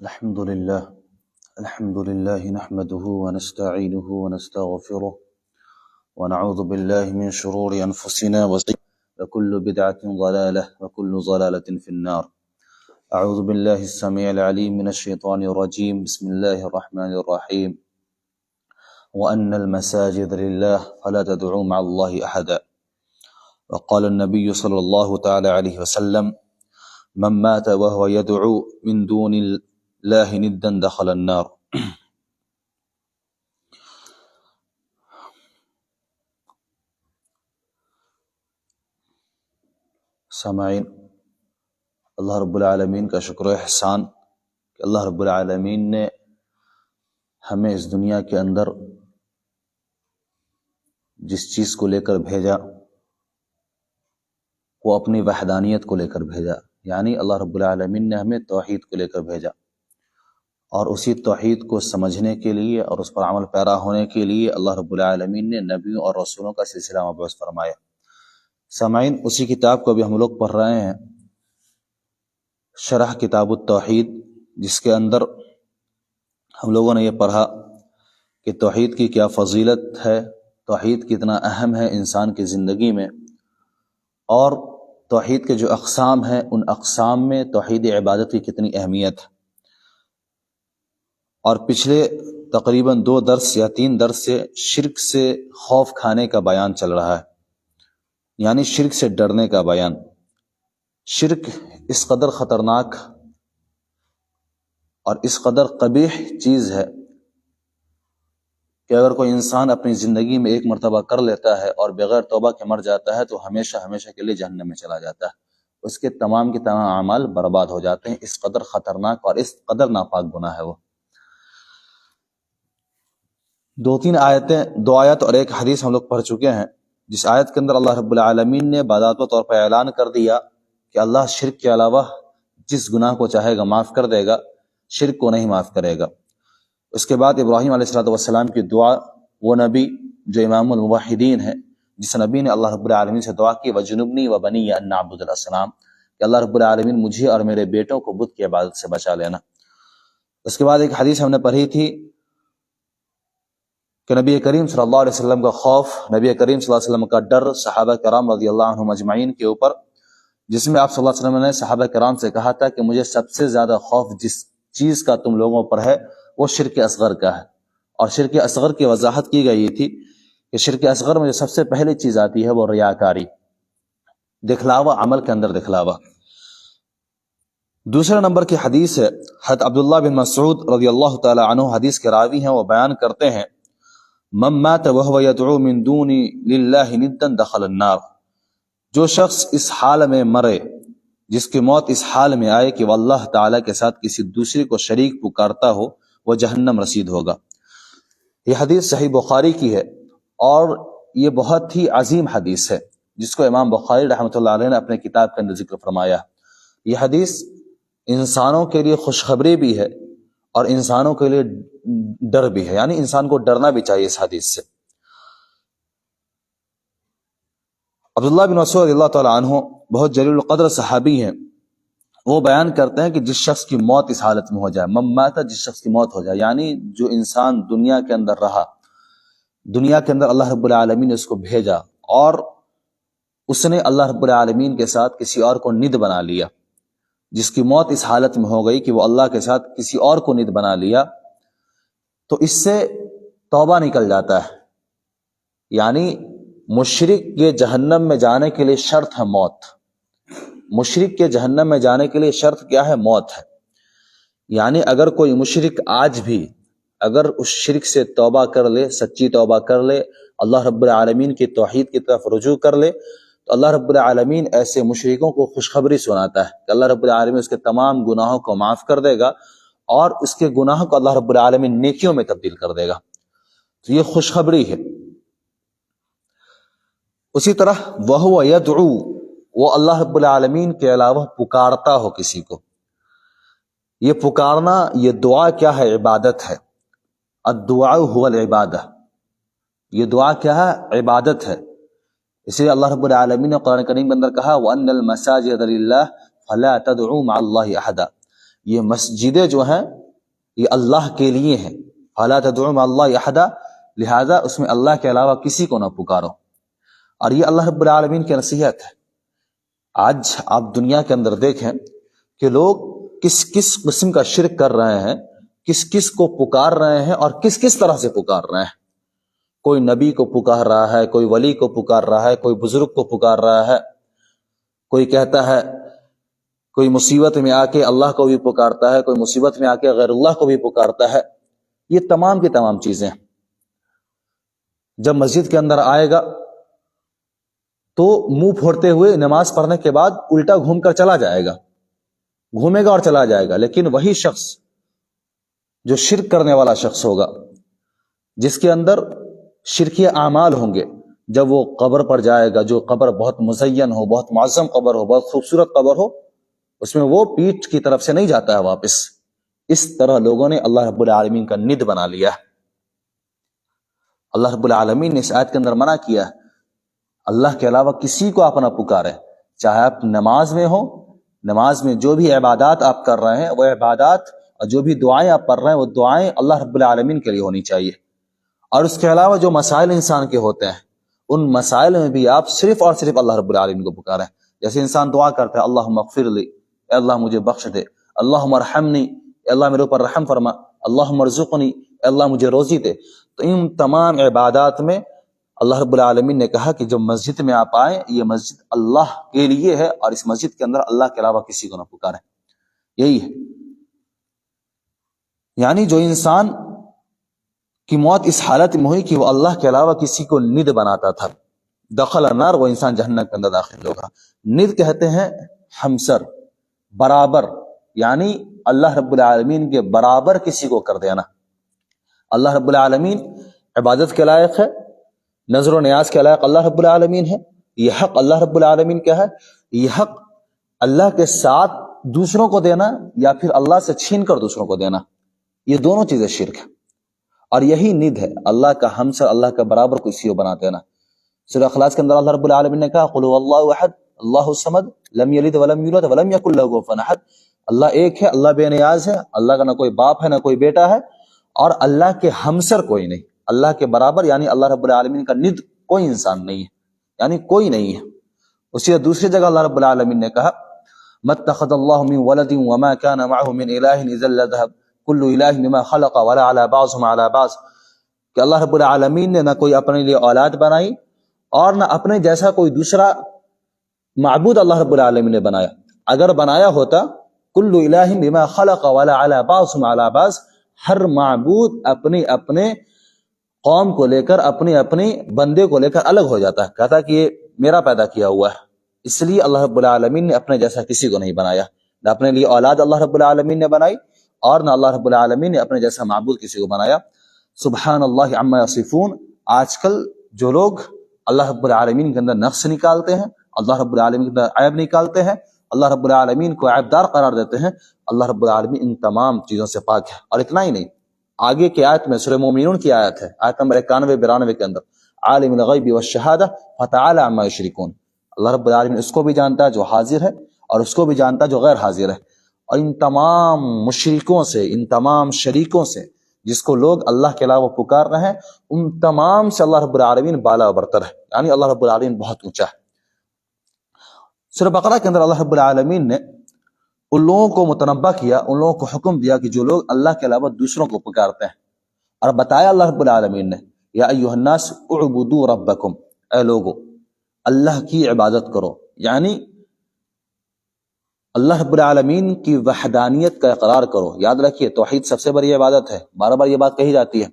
الحمد لله نحمده ونستعينه ونستغفره ونعوذ بالله من شرور أنفسنا وكل بدعة ضلالة وكل ضلالة في النار. أعوذ بالله السميع العليم من الشيطان الرجيم. بسم الله الرحمن الرحيم. وأن المساجد لله فلا تدعوا مع الله أحدا. وقال النبي صلى الله تعالى عليه وسلم: من مات وهو يدعو من دون الله ندا دخل النار. سامعین، اللہ رب العالمین کا شکر و احسان کہ اللہ رب العالمین نے ہمیں اس دنیا کے اندر جس چیز کو لے کر بھیجا وہ اپنی وحدانیت کو لے کر بھیجا، یعنی اللہ رب العالمین نے ہمیں توحید کو لے کر بھیجا، اور اسی توحید کو سمجھنے کے لیے اور اس پر عمل پیرا ہونے کے لیے اللہ رب العالمین نے نبیوں اور رسولوں کا سلسلہ مبعوث فرمایا۔ سامعین، اسی کتاب کو ابھی ہم لوگ پڑھ رہے ہیں، شرح کتاب التوحید، جس کے اندر ہم لوگوں نے یہ پڑھا کہ توحید کی کیا فضیلت ہے، توحید کتنا اہم ہے انسان کی زندگی میں، اور توحید کے جو اقسام ہیں ان اقسام میں توحید عبادت کی کتنی اہمیت ہے۔ اور پچھلے تقریباً 2 درس یا 3 درس سے شرک سے خوف کھانے کا بیان چل رہا ہے، یعنی شرک سے ڈرنے کا بیان۔ شرک اس قدر خطرناک اور اس قدر قبیح چیز ہے کہ اگر کوئی انسان اپنی زندگی میں ایک مرتبہ کر لیتا ہے اور بغیر توبہ کے مر جاتا ہے تو ہمیشہ ہمیشہ کے لیے جہنم میں چلا جاتا ہے، اس کے تمام کے تمام اعمال برباد ہو جاتے ہیں۔ اس قدر خطرناک اور اس قدر ناپاک گناہ ہے وہ۔ 2 آیت اور ایک حدیث ہم لوگ پڑھ چکے ہیں، جس آیت کے اندر اللہ رب العالمین نے باضابطہ طور پر اعلان کر دیا کہ اللہ شرک کے علاوہ جس گناہ کو چاہے گا معاف کر دے گا، شرک کو نہیں معاف کرے گا۔ اس کے بعد ابراہیم علیہ السلام کی دعا، وہ نبی جو امام الموحدین ہے، جس نبی نے اللہ رب العالمین سے دعا کی وَجُنُبْنِي وَبَنِيَّ أَن نَّعْبُدَ الْأَصْنَامَ، کہ اللہ رب العالمین مجھے اور میرے بیٹوں کو بت کی عبادت سے بچا لینا۔ اس کے بعد ایک حدیث ہم نے پڑھی تھی کہ نبی کریم صلی اللہ علیہ وسلم کا خوف، نبی کریم صلی اللہ علیہ وسلم کا ڈر صحابہ کرام رضی اللہ عنہم اجمعین کے اوپر، جس میں آپ صلی اللہ علیہ وسلم نے صحابہ کرام سے کہا تھا کہ مجھے سب سے زیادہ خوف جس چیز کا تم لوگوں پر ہے وہ شرک اصغر کا ہے، اور شرک اصغر کی وضاحت کی گئی تھی کہ شرک اصغر میں جو سب سے پہلی چیز آتی ہے وہ ریاکاری، دکھلاوا، عمل کے اندر دکھلاوا۔ دوسرے نمبر کی حدیث ہے، حضرت عبداللہ بن مسعود رضی اللہ تعالی عنہ حدیث کے راوی ہیں، وہ بیان کرتے ہیں: من مات وهو يدعو من دون لله ندا دخل النار، جو شخص اس حال میں مرے، جس کی موت اس حال میں آئے کہ وہ اللہ تعالیٰ کے ساتھ کسی دوسرے کو شریک پکارتا ہو، وہ جہنم رسید ہوگا۔ یہ حدیث صحیح بخاری کی ہے، اور یہ بہت ہی عظیم حدیث ہے، جس کو امام بخاری رحمۃ اللہ علیہ نے اپنے کتاب کے اندر ذکر فرمایا۔ یہ حدیث انسانوں کے لیے خوشخبری بھی ہے اور انسانوں کے لیے ڈر بھی ہے، یعنی انسان کو ڈرنا بھی چاہیے اس حدیث سے۔ عبداللہ بن مسعود رضی اللہ تعالیٰ عنہ بہت جلیل القدر صحابی ہیں، وہ بیان کرتے ہیں کہ جس شخص کی موت اس حالت میں ہو جائے، من مات، جس شخص کی موت ہو جائے، یعنی جو انسان دنیا کے اندر رہا، دنیا کے اندر اللہ رب العالمین نے اس کو بھیجا، اور اس نے اللہ رب العالمین کے ساتھ کسی اور کو ند بنا لیا، جس کی موت اس حالت میں ہو گئی کہ وہ اللہ کے ساتھ کسی اور کو ند بنا لیا، تو اس سے توبہ نکل جاتا ہے۔ یعنی مشرک کے جہنم میں جانے کے لیے شرط ہے موت، مشرک کے جہنم میں جانے کے لیے شرط کیا ہے؟ موت ہے۔ یعنی اگر کوئی مشرک آج بھی اگر اس شرک سے توبہ کر لے، سچی توبہ کر لے، اللہ رب العالمین کی توحید کی طرف رجوع کر لے، تو اللہ رب العالمین ایسے مشرکوں کو خوشخبری سناتا ہے کہ اللہ رب العالمین اس کے تمام گناہوں کو معاف کر دے گا، اور اس کے گناہوں کو اللہ رب العالمین نیکیوں میں تبدیل کر دے گا۔ تو یہ خوشخبری ہے۔ اسی طرح وَهُوَ يَدْعُو، وہ اللہ رب العالمین کے علاوہ پکارتا ہو کسی کو، یہ پکارنا، یہ دعا کیا ہے؟ عبادت ہے۔ الدعاء هو العبادہ، یہ دعا کیا ہے؟ عبادت ہے۔ اس لیے اللہ رب العالمین نے قرآن کریم کے اندر کہا وَأَنَّ الْمَسَاجِدَ لِلَّهِ فَلَا تَدْعُوا مَعَ اللَّهِ أَحَدًا، یہ مسجدیں جو ہیں یہ اللہ کے لیے ہیں، فلا تدعوا مع اللہ احدا، لہذا اس میں اللہ کے علاوہ کسی کو نہ پکارو۔ اور یہ اللہ رب العالمین کی نصیحت ہے۔ آج آپ دنیا کے اندر دیکھیں کہ لوگ کس کس قسم کا شرک کر رہے ہیں، کس کس کو پکار رہے ہیں اور کس کس طرح سے پکار رہے ہیں۔ کوئی نبی کو پکار رہا ہے، کوئی ولی کو پکار رہا ہے، کوئی بزرگ کو پکار رہا ہے، کوئی کہتا ہے، کوئی مصیبت میں آ کے اللہ کو بھی پکارتا ہے، کوئی مصیبت میں آ کے غیر اللہ کو بھی پکارتا ہے۔ یہ تمام کی تمام چیزیں جب مسجد کے اندر آئے گا تو منہ پھوڑتے ہوئے نماز پڑھنے کے بعد الٹا گھوم کر چلا جائے گا، گھومے گا اور چلا جائے گا۔ لیکن وہی شخص جو شرک کرنے والا شخص ہوگا، جس کے اندر شرکی اعمال ہوں گے، جب وہ قبر پر جائے گا، جو قبر بہت مزین ہو، بہت معظم قبر ہو، بہت خوبصورت قبر ہو، اس میں وہ پیٹھ کی طرف سے نہیں جاتا ہے واپس۔ اس طرح لوگوں نے اللہ رب العالمین کا ند بنا لیا ہے۔ اللہ رب العالمین نے اس آیت کے اندر منع کیا ہے اللہ کے علاوہ کسی کو آپ نہ پکاریں، چاہے آپ نماز میں ہو، نماز میں جو بھی عبادات آپ کر رہے ہیں وہ عبادات اور جو بھی دعائیں آپ پڑھ رہے ہیں وہ دعائیں اللہ رب العالمین کے لیے ہونی چاہیے۔ اور اس کے علاوہ جو مسائل انسان کے ہوتے ہیں ان مسائل میں بھی آپ صرف اور صرف اللہ رب العالمین کو پکاریں۔ جیسے انسان دعا کرتا ہے اللہم اغفر لی، اے اللہ مجھے بخش دے، اللہم ارحمنی، اے اللہ میرے اوپر رحم فرما، اللہم ارزقنی، اے اللہ مجھے روزی دے۔ تو ان تمام عبادات میں اللہ رب العالمین نے کہا کہ جب مسجد میں آپ آئیں یہ مسجد اللہ کے لیے ہے اور اس مسجد کے اندر اللہ کے علاوہ کسی کو نہ پکاریں۔ یہی ہے، یعنی جو انسان کی موت اس حالت میں ہوئی کہ وہ اللہ کے علاوہ کسی کو ند بناتا تھا، دخل النار، وہ انسان جہنم کے اندر داخل ہوگا۔ ند کہتے ہیں ہمسر، برابر، یعنی اللہ رب العالمین کے برابر کسی کو کر دینا۔ اللہ رب العالمین عبادت کے لائق ہے، نظر و نیاز کے لائق اللہ رب العالمین ہے۔ یہ حق اللہ رب العالمین کا ہے، یہ حق اللہ کے ساتھ دوسروں کو دینا یا پھر اللہ سے چھین کر دوسروں کو دینا، یہ دونوں چیزیں شرک ہے۔ اور یہی ند ہے اللہ کا ہمسر، اللہ کا برابر کسی کو بنا دینا۔ سورہ اخلاص کے اندر اللہ رب العالمین نے کہا قل هو اللہ احد اللہ الصمد لم یلد ولم یولد ولم یکن له کفوا احد، اللہ ایک ہے، اللہ بے نیاز ہے، اللہ کا نہ کوئی باپ ہے نہ کوئی بیٹا ہے، اور اللہ کے ہمسر کوئی نہیں، اللہ کے برابر یعنی اللہ رب العالمین کا ند کوئی انسان نہیں ہے، یعنی کوئی نہیں ہے۔ اسی دوسری جگہ اللہ رب العالمین نے کہا ما اتخذ اللہ من ولد وما كان معه من الہ اذا لذهب كل الہ بما خلق ولا على بعضهم على بعض، کہ اللہ رب العالمین نے نہ کوئی اپنے لیے اولاد بنائی اور نہ اپنے جیسا کوئی دوسرا معبود اللہ رب العالمین نے بنایا۔ اگر بنایا ہوتا کل الہ بما خلق ولا علی بعضهم علی بعض، ہر معبود اپنے اپنے قوم کو لے کر، اپنے اپنے بندے کو لے کر الگ ہو جاتا ہے، کہتا کہ یہ میرا پیدا کیا ہوا ہے۔ اس لیے اللہ رب العالمین نے اپنے جیسا کسی کو نہیں بنایا، نہ اپنے لیے اولاد اللہ رب العالمین نے بنائی اور نہ اللہ رب العالمین نے اپنے جیسا معبود کسی کو بنایا۔ سبحان اللہ عما یصفون۔ آج کل جو لوگ اللہ رب العالمین کے اندر نقص نکالتے ہیں، اللہ رب العالمین کے اندر عیب نکالتے ہیں، اللہ رب العالمین کو عیب دار قرار دیتے ہیں، اللہ رب العالمین ان تمام چیزوں سے پاک ہے۔ اور اتنا ہی نہیں، آگے کی آیت میں سورہ مومنون کی آیت ہے، آیت نمبر 91-92 کے اندر عالم الغیب والشہادہ فتعالی عما یشرکون، اللہ رب العالمین اس کو بھی جانتا ہے جو حاضر ہے اور اس کو بھی جانتا ہے جو غیر حاضر ہے۔ اور ان تمام مشرکوں سے، ان تمام شریکوں سے جس کو لوگ اللہ کے علاوہ پکار رہے ہیں، ان تمام سے اللہ رب العالمین بالا و برتر ہے، یعنی اللہ رب العالمین بہت اونچا ہے۔ سورہ بقرہ کے اندر اللہ رب العالمین نے ان لوگوں کو متنبہ کیا، ان لوگوں کو حکم دیا کہ جو لوگ اللہ کے علاوہ دوسروں کو پکارتے ہیں، اور بتایا اللہ رب العالمین نے یا ایھا الناس اعبدوا ربکم، اے لوگو اللہ کی عبادت کرو، یعنی اللہ رب العالمین کی وحدانیت کا اقرار کرو۔ یاد رکھیے توحید سب سے بڑی عبادت ہے، بار بار یہ بات کہی جاتی ہے،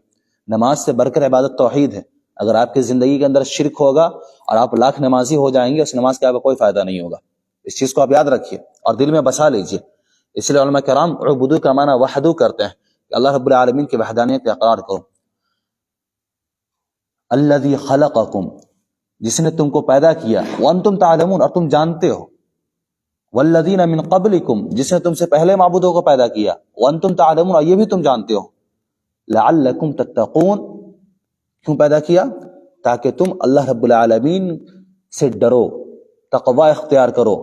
نماز سے بڑھ کر عبادت توحید ہے۔ اگر آپ کی زندگی کے اندر شرک ہوگا اور آپ لاکھ نمازی ہو جائیں گے، اس نماز کا آپ کو کوئی فائدہ نہیں ہوگا۔ اس چیز کو آپ یاد رکھیے اور دل میں بسا لیجئے۔ اس لیے علماء کرام عبدو کا معنی وحدو کرتے ہیں کہ اللہ رب العالمین کی وحدانیت کا اقرار کرو۔ الذی خلقکم، جس نے تم کو پیدا کیا، وانتم تعلمون، اور تم جانتے ہو، والذین من قبلکم، جس نے تم سے پہلے معبودوں کو پیدا کیا، وانتم تعلمون، اور یہ بھی تم جانتے ہو، لعلکم تتقون، کیوں پیدا کیا؟ تاکہ تم اللہ رب العالمین سے ڈرو، تقوی اختیار کرو۔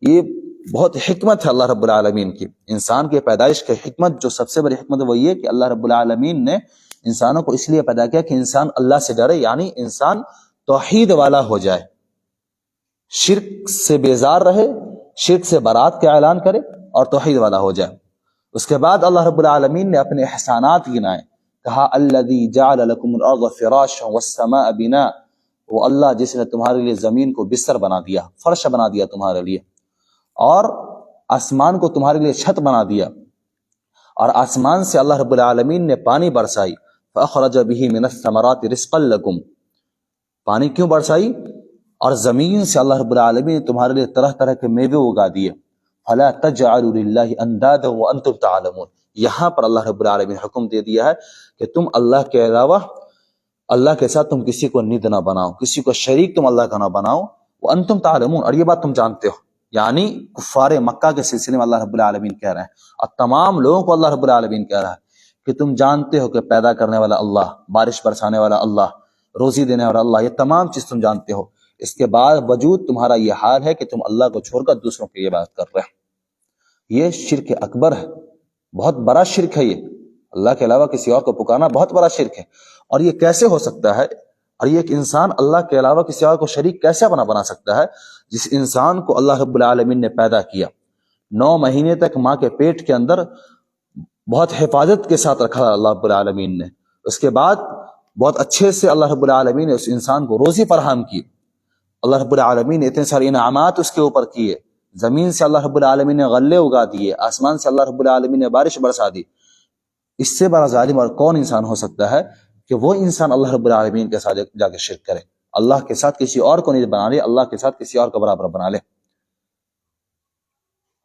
یہ بہت حکمت ہے اللہ رب العالمین کی. انسان کی پیدائش کی حکمت، جو سب سے بڑی حکمت ہے وہ یہ کہ اللہ رب العالمین نے انسانوں کو اس لیے پیدا کیا کہ انسان اللہ سے ڈرے، یعنی انسان توحید والا ہو جائے، شرک سے بیزار رہے، شرک سے برات کا اعلان کرے اور توحید والا ہو جائے. اس کے بعد اللہ رب العالمین نے اپنے احسانات گنائے، کہا الذی جعل لکم الارض فراشا والسماء بناء، وہ اللہ جس نے تمہارے لیے زمین کو بستر بنا دیا، فرش بنا دیا تمہارے لیے، اور آسمان کو تمہارے لیے چھت بنا دیا، اور آسمان سے اللہ رب العالمین نے پانی برسائی. فاخرج به من الثمرات رزقا لکم، پانی کیوں برسائی؟ اور زمین سے اللہ رب العالمین نے تمہارے لیے طرح طرح کے میوے اگا دیے. فلا تجعلوا للہ اندادا وانتم تعلمون، یہاں پر اللہ رب العالمین نے حکم دے دیا ہے کہ تم اللہ کے علاوہ، اللہ کے ساتھ تم کسی کو ند نہ بناؤ، کسی کو شریک تم اللہ کا نہ بناؤ. وانتم تعلمون، اور یہ بات تم جانتے ہو. یعنی کفار مکہ کے سلسلے میں اللہ رب العالمین کہہ رہے ہیں، اور تمام لوگوں کو اللہ رب العالمین کہہ رہا ہے کہ تم جانتے ہو کہ پیدا کرنے والا اللہ، بارش برسانے والا اللہ، روزی دینے والا اللہ، یہ تمام چیز تم جانتے ہو. اس کے بعد وجود تمہارا یہ حال ہے کہ تم اللہ کو چھوڑ کر دوسروں کی یہ بات کر رہے ہیں. یہ شرک اکبر ہے، بہت بڑا شرک ہے. یہ اللہ کے علاوہ کسی اور کو پکارنا بہت بڑا شرک ہے. اور یہ کیسے ہو سکتا ہے؟ اور یہ ایک انسان اللہ کے علاوہ کسی اور کو شریک کیسے بنا سکتا ہے؟ جس انسان کو اللہ رب العالمین نے پیدا کیا، 9 مہینے تک ماں کے پیٹ کے اندر بہت حفاظت کے ساتھ رکھا اللہ رب العالمین نے. اس کے بعد بہت اچھے سے اللہ رب العالمین نے اس انسان کو روزی فراہم کی. اللہ رب العالمین نے اتنے سارے انعامات اس کے اوپر کیے. زمین سے اللہ رب العالمین نے غلے اگا دیے، آسمان سے اللہ رب العالمین نے بارش برسا دی. اس سے بڑا ظالم اور کون انسان ہو سکتا ہے کہ وہ انسان اللہ رب العالمین کے ساتھ جا کے شرک کرے، اللہ کے ساتھ کسی اور کو نہیں بنا لے، اللہ کے ساتھ کسی اور کو برابر بنا لے.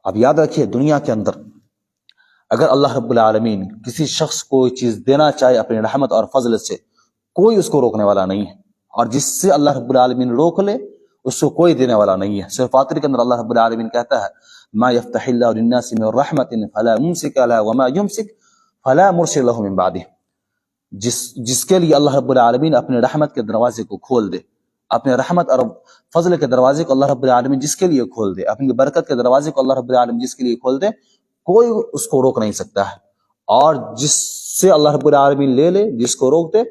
اب یاد رکھیے، دنیا کے اندر اگر اللہ رب العالمین کسی شخص کو کوئی چیز دینا چاہے اپنی رحمت اور فضل سے، کوئی اس کو روکنے والا نہیں ہے. اور جس سے اللہ رب العالمین روک لے اس کو کوئی دینے والا نہیں ہے. سورہ فاطر کے اندر اللہ رب العالمین کہتا ہے ما یفتح اللہ للناس من رحمت فلا ممسک لها وما یمسک فلا مرسل له من بعده. جس کے لیے اللہ رب العالمین اپنے رحمت کے دروازے کو کھول دے، اپنے رحمت اور فضل کے دروازے کو اللہ رب العالمین جس کے لیے کھول دے، اپنی برکت کے دروازے کو اللہ رب العالمین جس کے لیے کھول دے، کوئی اس کو روک نہیں سکتا ہے. اور جس سے اللہ رب العالمین لے لے، جس کو روک دے،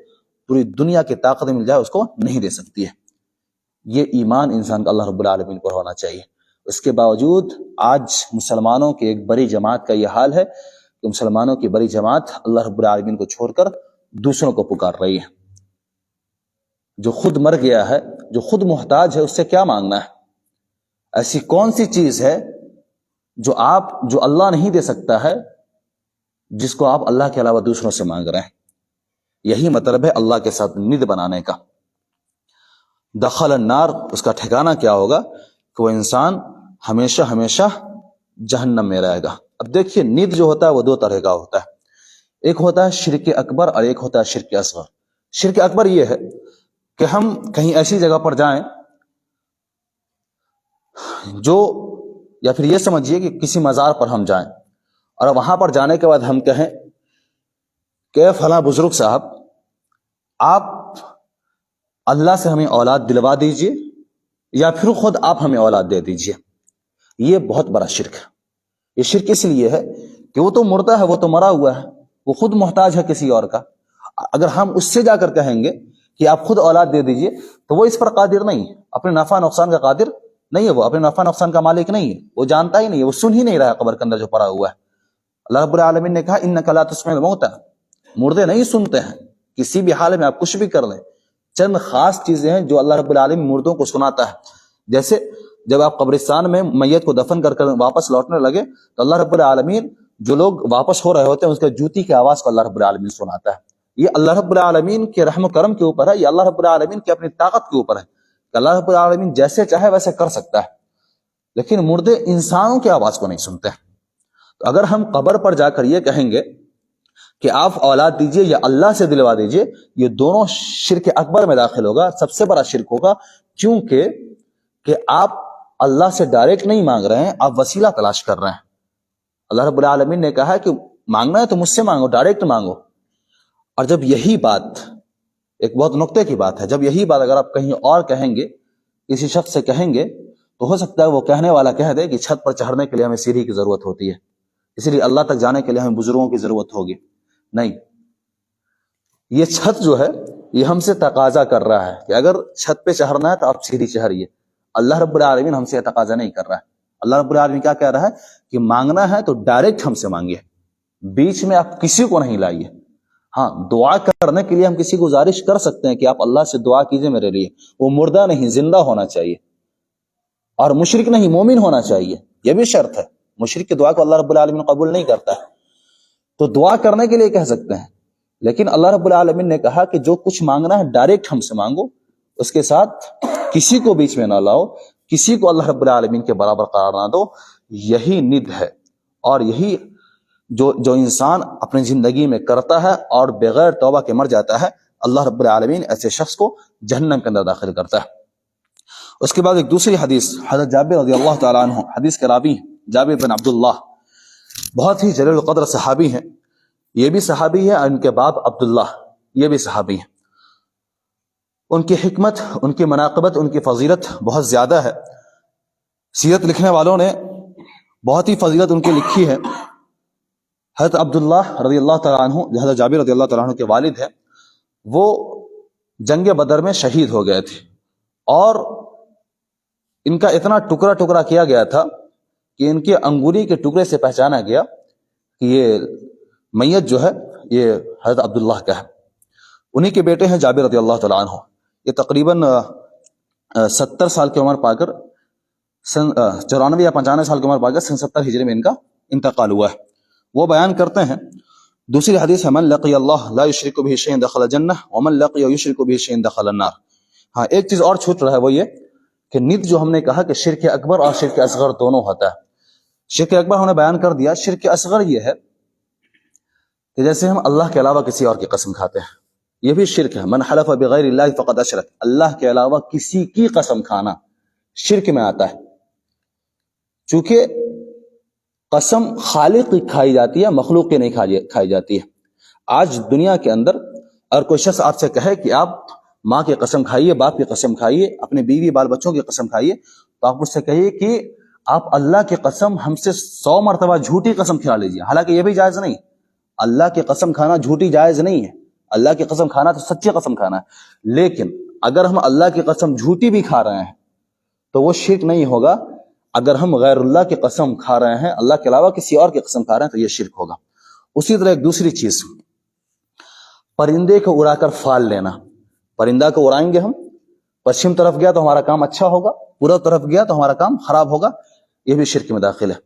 پوری دنیا کی طاقت مل جائے اس کو نہیں دے سکتی ہے. یہ ایمان انسان کا اللہ رب العالمین کو ہونا چاہیے. اس کے باوجود آج مسلمانوں کی ایک بڑی جماعت کا یہ حال ہے کہ مسلمانوں کی بڑی جماعت اللہ رب العالمین کو چھوڑ کر دوسروں کو پکار رہی ہے. جو خود مر گیا ہے، جو خود محتاج ہے، اس سے کیا مانگنا ہے؟ ایسی کون سی چیز ہے جو اللہ نہیں دے سکتا ہے، جس کو آپ اللہ کے علاوہ دوسروں سے مانگ رہے ہیں؟ یہی مطلب ہے اللہ کے ساتھ ند بنانے کا. دخل النار، اس کا ٹھکانہ کیا ہوگا کہ وہ انسان ہمیشہ ہمیشہ جہنم میں رہے گا. اب دیکھیے، ند جو ہوتا ہے وہ 2 طرح کا ہوتا ہے. ایک ہوتا ہے شرک اکبر اور ایک ہوتا ہے شرک اصغر. شرک اکبر یہ ہے کہ ہم کہیں ایسی جگہ پر جائیں یا پھر یہ سمجھیے کہ کسی مزار پر ہم جائیں اور وہاں پر جانے کے بعد ہم کہیں کہ فلاں بزرگ صاحب، آپ اللہ سے ہمیں اولاد دلوا دیجئے یا پھر خود آپ ہمیں اولاد دے دیجئے. یہ بہت بڑا شرک ہے. یہ شرک اس لیے ہے کہ وہ تو مردہ ہے، وہ تو مرا ہوا ہے، وہ خود محتاج ہے کسی اور کا. اگر ہم اس سے جا کر کہیں گے کہ آپ خود اولاد دے دیجئے تو وہ اس پر قادر نہیں ہے، اپنے نفع نقصان کا قادر نہیں ہے، وہ اپنے نفع نقصان کا مالک نہیں ہے، وہ جانتا ہی نہیں ہے، وہ سن ہی نہیں رہا قبر کے اندر جو پڑا ہوا ہے. اللہ رب العالمین نے کہا انک لا تسمع الموتى، مردے نہیں سنتے ہیں کسی بھی حال میں، آپ کچھ بھی کر لیں. چند خاص چیزیں ہیں جو اللہ رب العالمین مردوں کو سناتا ہے. جیسے جب آپ قبرستان میں میت کو دفن کر واپس لوٹنے لگے تو اللہ رب العالمین جو لوگ واپس ہو رہے ہوتے ہیں اس کے جوتی کی آواز کو اللہ رب العالمین سناتا ہے. یہ اللہ رب العالمین کے رحم و کرم کے اوپر ہے، یہ اللہ رب العالمین کی اپنی طاقت کے اوپر ہے کہ اللہ رب العالمین جیسے چاہے ویسے کر سکتا ہے. لیکن مردے انسانوں کی آواز کو نہیں سنتے. تو اگر ہم قبر پر جا کر یہ کہیں گے کہ آپ اولاد دیجئے یا اللہ سے دلوا دیجئے، یہ دونوں شرک اکبر میں داخل ہوگا، سب سے بڑا شرک ہوگا. کیونکہ کہ آپ اللہ سے ڈائریکٹ نہیں مانگ رہے ہیں، آپ وسیلہ تلاش کر رہے ہیں. اللہ رب العالمین نے کہا ہے کہ مانگنا ہے تو مجھ سے مانگو، ڈائریکٹ مانگو. اور جب یہی بات، ایک بہت نقطے کی بات ہے، جب یہی بات اگر آپ کہیں اور کہیں گے، کسی شخص سے کہیں گے تو ہو سکتا ہے وہ کہنے والا کہہ دے کہ چھت پر چڑھنے کے لیے ہمیں سیڑھی کی ضرورت ہوتی ہے، اسی لیے اللہ تک جانے کے لیے ہمیں بزرگوں کی ضرورت ہوگی. نہیں، یہ چھت جو ہے یہ ہم سے تقاضا کر رہا ہے کہ اگر چھت پہ چڑھنا ہے تو آپ سیڑھی چڑھیے. اللہ رب العالمین ہم سے تقاضا نہیں کر رہا ہے. اللہ رب العالمین کیا کہہ رہا ہے کہ مانگنا ہے تو ڈائریکٹ ہم سے مانگیے، بیچ میں آپ کسی کو نہیں لائیے. ہاں، دعا کرنے کے لیے ہم کسی کو گزارش کر سکتے ہیں کہ آپ اللہ سے دعا کیجئے میرے لیے، وہ مردہ نہیں زندہ ہونا چاہیے، اور مشرک نہیں مومن ہونا چاہیے، یہ بھی شرط ہے. مشرک کی دعا کو اللہ رب العالمین قبول نہیں کرتا ہے. تو دعا کرنے کے لیے کہہ سکتے ہیں، لیکن اللہ رب العالمین نے کہا کہ جو کچھ مانگنا ہے ڈائریکٹ ہم سے مانگو، اس کے ساتھ کسی کو بیچ میں نہ لاؤ، کسی کو اللہ رب العالمین کے برابر قرار نہ دو. یہی ند ہے، اور یہی جو انسان اپنی زندگی میں کرتا ہے اور بغیر توبہ کے مر جاتا ہے، اللہ رب العالمین ایسے شخص کو جہنم کے اندر داخل کرتا ہے. اس کے بعد ایک دوسری حدیث، حضرت جابر رضی اللہ تعالیٰ عنہ، حدیث کے راوی جابر بن عبداللہ، بہت ہی جلیل القدر صحابی ہیں. یہ بھی صحابی ہے، ان کے باپ عبداللہ یہ بھی صحابی ہیں. ان کی حکمت، ان کی مناقبت، ان کی فضیلت بہت زیادہ ہے. سیرت لکھنے والوں نے بہت ہی فضیلت ان کی لکھی ہے. حضرت عبداللہ رضی اللہ تعالیٰ عنہ، حضرت جابر رضی اللہ تعالیٰ عنہ کے والد ہیں، وہ جنگ بدر میں شہید ہو گئے تھے، اور ان کا اتنا ٹکڑا ٹکڑا کیا گیا تھا کہ ان کے انگوری کے ٹکڑے سے پہچانا گیا کہ یہ میت جو ہے یہ حضرت عبداللہ کا ہے. انہی کے بیٹے ہیں جابر رضی اللہ تعالیٰ عنہ. یہ تقریباً 70 سال کی عمر پا کر 94 یا 95 سال کی عمر پا کر 70 ہجری میں ان کا انتقال ہوا ہے. وہ بیان کرتے ہیں، دوسری حدیث ہے، من لقی اللہ لا یشرک بہ شیئا دخل الجنہ ومن لقی یشرک بہ شیئا دخل النار. ہاں، ایک چیز اور چھوٹ رہا ہے، وہ یہ کہ ند جو ہم نے کہا کہ شرک اکبر اور شرک اصغر دونوں ہوتا ہے. شرک اکبر ہم نے بیان کر دیا. شرک اصغر یہ ہے کہ جیسے ہم اللہ کے علاوہ کسی اور کی قسم کھاتے ہیں، یہ بھی شرک ہے. من حلف بغیر اللہ فقد اشرک، اللہ کے علاوہ کسی کی قسم کھانا شرک میں آتا ہے. چونکہ قسم خالق کی کھائی جاتی ہے، مخلوق کی نہیں کھائی جاتی ہے. آج دنیا کے اندر اگر کوئی شخص آپ سے کہے کہ آپ ماں کی قسم کھائیے، باپ کی قسم کھائیے، اپنے بیوی بال بچوں کی قسم کھائیے، تو آپ اس سے کہیے کہ آپ اللہ کی قسم ہم سے 100 مرتبہ جھوٹی قسم کھلا لیجیے. حالانکہ یہ بھی جائز نہیں. اللہ کی قسم کھانا جھوٹی جائز نہیں ہے. اللہ کی قسم کھانا تو سچی قسم کھانا ہے. لیکن اگر ہم اللہ کی قسم جھوٹی بھی کھا رہے ہیں تو وہ شرک نہیں ہوگا. اگر ہم غیر اللہ کی قسم کھا رہے ہیں، اللہ کے علاوہ کسی اور کی قسم کھا رہے ہیں، تو یہ شرک ہوگا. اسی طرح ایک دوسری چیز، پرندے کو اڑا کر فال لینا. پرندہ کو اڑائیں گے ہم، پشچم طرف گیا تو ہمارا کام اچھا ہوگا، پورب طرف گیا تو ہمارا کام خراب ہوگا، یہ بھی شرک میں داخل ہے.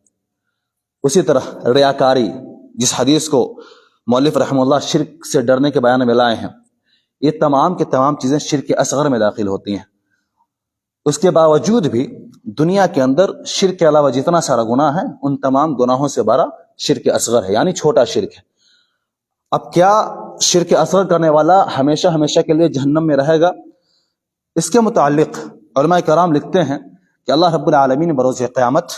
اسی طرح ریاکاری، جس حدیث کو مؤلف رحمہ اللہ شرک سے ڈرنے کے بیان میں لائے ہیں، یہ تمام کے تمام چیزیں شرک اصغر میں داخل ہوتی ہیں. اس کے باوجود بھی دنیا کے اندر شرک کے علاوہ جتنا سارا گناہ ہے، ان تمام گناہوں سے بڑا شرک اصغر ہے، یعنی چھوٹا شرک ہے. اب کیا شرک اصغر کرنے والا ہمیشہ ہمیشہ کے لیے جہنم میں رہے گا؟ اس کے متعلق علماء کرام لکھتے ہیں کہ اللہ رب العالمین بروز قیامت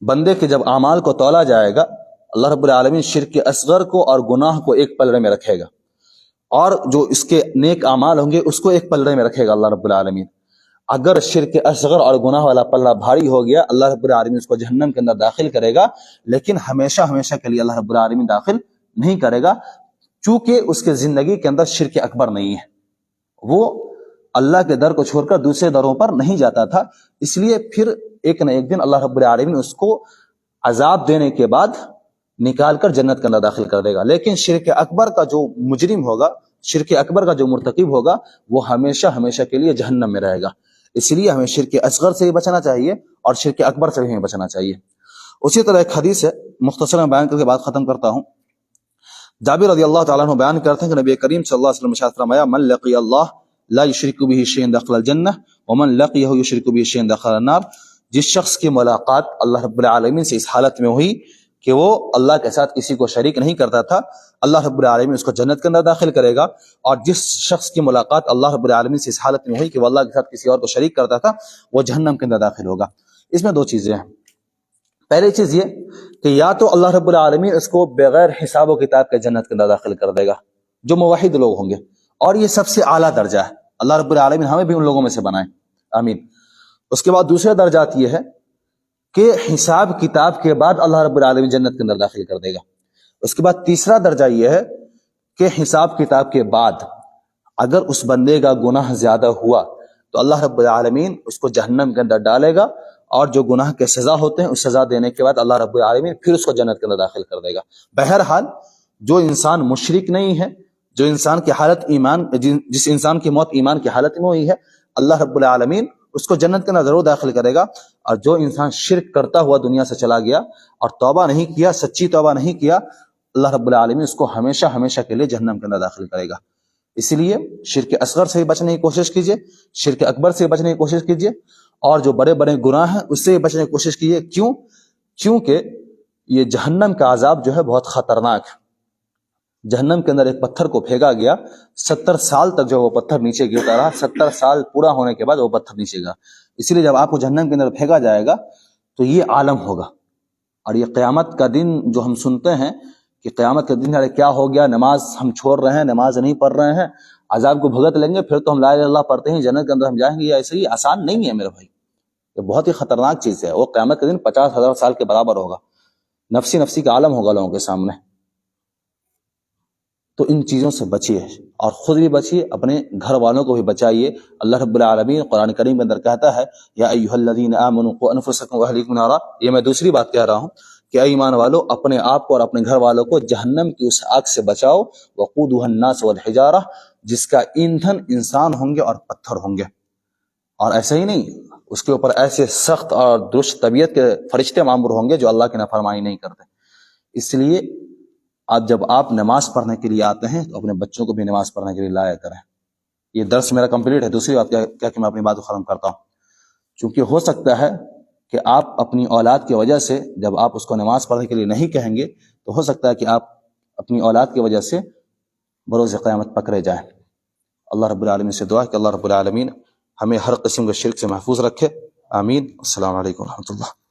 بندے کے جب اعمال کو تولا جائے گا، اللہ رب العالمین شرک اصغر کو اور گناہ کو ایک پلڑے میں رکھے گا، اور جو اس کے نیک اعمال ہوں گے اس کو ایک پلڑے میں رکھے گا اللہ رب العالمین. اگر شرک اصغر اور گناہ والا پلڑا بھاری ہو گیا، اللہ رب العالمین اس کو جہنم کے اندر داخل کرے گا، لیکن ہمیشہ ہمیشہ کے لیے اللہ رب العالمین داخل نہیں کرے گا، چونکہ اس کے زندگی کے اندر شرک اکبر نہیں ہے. وہ اللہ کے در کو چھوڑ کر دوسرے دروں پر نہیں جاتا تھا، اس لیے پھر ایک نہ ایک دن اللہ رب العالمین اس کو عذاب دینے کے بعد نکال کر جنت کے اندر داخل کر دے گا. لیکن شرک اکبر کا جو مجرم ہوگا، شرک اکبر کا جو مرتکب ہوگا، وہ ہمیشہ ہمیشہ کے لیے جہنم میں رہے گا. اس لیے ہمیں شرک اصغر سے ہی بچنا چاہیے اور شرک اکبر سے بھی ہمیں بچنا چاہیے. اسی طرح ایک حدیث ہے، مختصراً بیان کر کے بات ختم کرتا ہوں. جابر رضی اللہ تعالیٰ عنہ بیان کرتے ہیں کہ نبی کریم صلی اللہ علیہ وسلم نے ارشاد فرمایا، من لقی اللہ لا یشرک بہ شیئا دخل الجنہ ومن لقیہ یشرک بہ شیئا دخل النار. جس شخص کی ملاقات اللہ رب العالمین سے اس حالت میں ہوئی کہ وہ اللہ کے ساتھ کسی کو شریک نہیں کرتا تھا، اللہ رب العالمین اس کو جنت کے اندر داخل کرے گا. اور جس شخص کی ملاقات اللہ رب العالمین سے اس حالت میں ہوئی کہ وہ اللہ کے ساتھ کسی اور کو شریک کرتا تھا، وہ جہنم کے اندر داخل ہوگا. اس میں دو چیزیں ہیں. پہلی چیز یہ کہ یا تو اللہ رب العالمین اس کو بغیر حساب و کتاب کے جنت کے اندر داخل کر دے گا جو موحد لوگ ہوں گے، اور یہ سب سے اعلیٰ درجہ ہے. اللہ رب العالمین ہمیں بھی ان لوگوں میں سے بنائے، آمین. اس کے بعد دوسرے درجات یہ ہے کہ حساب کتاب کے بعد اللہ رب العالمین جنت کے اندر داخل کر دے گا. اس کے بعد تیسرا درجہ یہ ہے کہ حساب کتاب کے بعد اگر اس بندے کا گناہ زیادہ ہوا تو اللہ رب العالمین اس کو جہنم کے اندر ڈالے گا، اور جو گناہ کے سزا ہوتے ہیں اس سزا دینے کے بعد اللہ رب العالمین پھر اس کو جنت کے اندر داخل کر دے گا. بہرحال جو انسان مشرک نہیں ہے، جو انسان کی حالت ایمان، جس انسان کی موت ایمان کی حالت میں ہوئی ہے، اللہ رب العالمین اس کو جنت کے اندر ضرور داخل کرے گا. اور جو انسان شرک کرتا ہوا دنیا سے چلا گیا اور توبہ نہیں کیا، سچی توبہ نہیں کیا، اللہ رب العالمین اس کو ہمیشہ ہمیشہ کے لیے جہنم کے اندر داخل کرے گا. اسی لیے شرک اصغر سے بچنے کی کوشش کیجیے، شرک اکبر سے بچنے کی کوشش کیجیے، اور جو بڑے بڑے گناہ ہیں اس سے بچنے کی کوشش کیجیے. کیونکہ یہ جہنم کا عذاب جو ہے بہت خطرناک ہے. جہنم کے اندر ایک پتھر کو پھینکا گیا، 70 سال تک جو وہ پتھر نیچے گرتا رہا، 70 سال پورا ہونے کے بعد وہ پتھر نیچے گیا. اسی لیے جب آپ کو جہنم کے اندر پھینکا جائے گا تو یہ عالم ہوگا. اور یہ قیامت کا دن جو ہم سنتے ہیں کہ قیامت کے دن ارے کیا ہو گیا، نماز ہم چھوڑ رہے ہیں، نماز نہیں پڑھ رہے ہیں، عذاب کو بھگت لیں گے، پھر تو ہم لا الہ الا اللہ پڑھتے ہیں جنت کے اندر ہم جائیں گے، یہ ایسے ہی آسان نہیں ہے میرے بھائی. یہ بہت ہی خطرناک چیز ہے. وہ قیامت کے دن 50,000 سال کے برابر ہوگا. نفسی نفسی کا عالم ہوگا لوگوں کے سامنے. تو ان چیزوں سے بچیے، اور خود بھی بچیے، اپنے گھر والوں کو بھی بچائیے. اللہ رب العالمین قرآن کریم کے اندر کہتا ہے یا ایھا الذین آمنوا قوا انفسکم واہلیکم نارا. یہ میں دوسری بات کہہ رہا ہوں کہ اے ایمان والو، اپنے آپ کو اور اپنے گھر والوں کو جہنم کی اس آگ سے بچاؤ، وقودها الناس والحجارہ، جس کا ایندھن انسان ہوں گے اور پتھر ہوں گے. اور ایسے ہی نہیں، اس کے اوپر ایسے سخت اور درست طبیعت کے فرشتے معمور ہوں گے جو اللہ کی نافرمانی نہیں کرتے. اس لیے جب آپ نماز پڑھنے کے لیے آتے ہیں تو اپنے بچوں کو بھی نماز پڑھنے کے لیے لایا کریں. یہ درس میرا کمپلیٹ ہے. دوسری بات کیا کہ میں اپنی بات کو ختم کرتا ہوں. چونکہ ہو سکتا ہے کہ آپ اپنی اولاد کی وجہ سے جب آپ اس کو نماز پڑھنے کے لیے نہیں کہیں گے تو ہو سکتا ہے کہ آپ اپنی اولاد کی وجہ سے بروز قیامت پکڑے جائیں. اللہ رب العالمین سے دعا ہے کہ اللہ رب العالمین ہمیں ہر قسم کے شرک سے محفوظ رکھے. آمین. السلام علیکم ورحمۃ اللہ.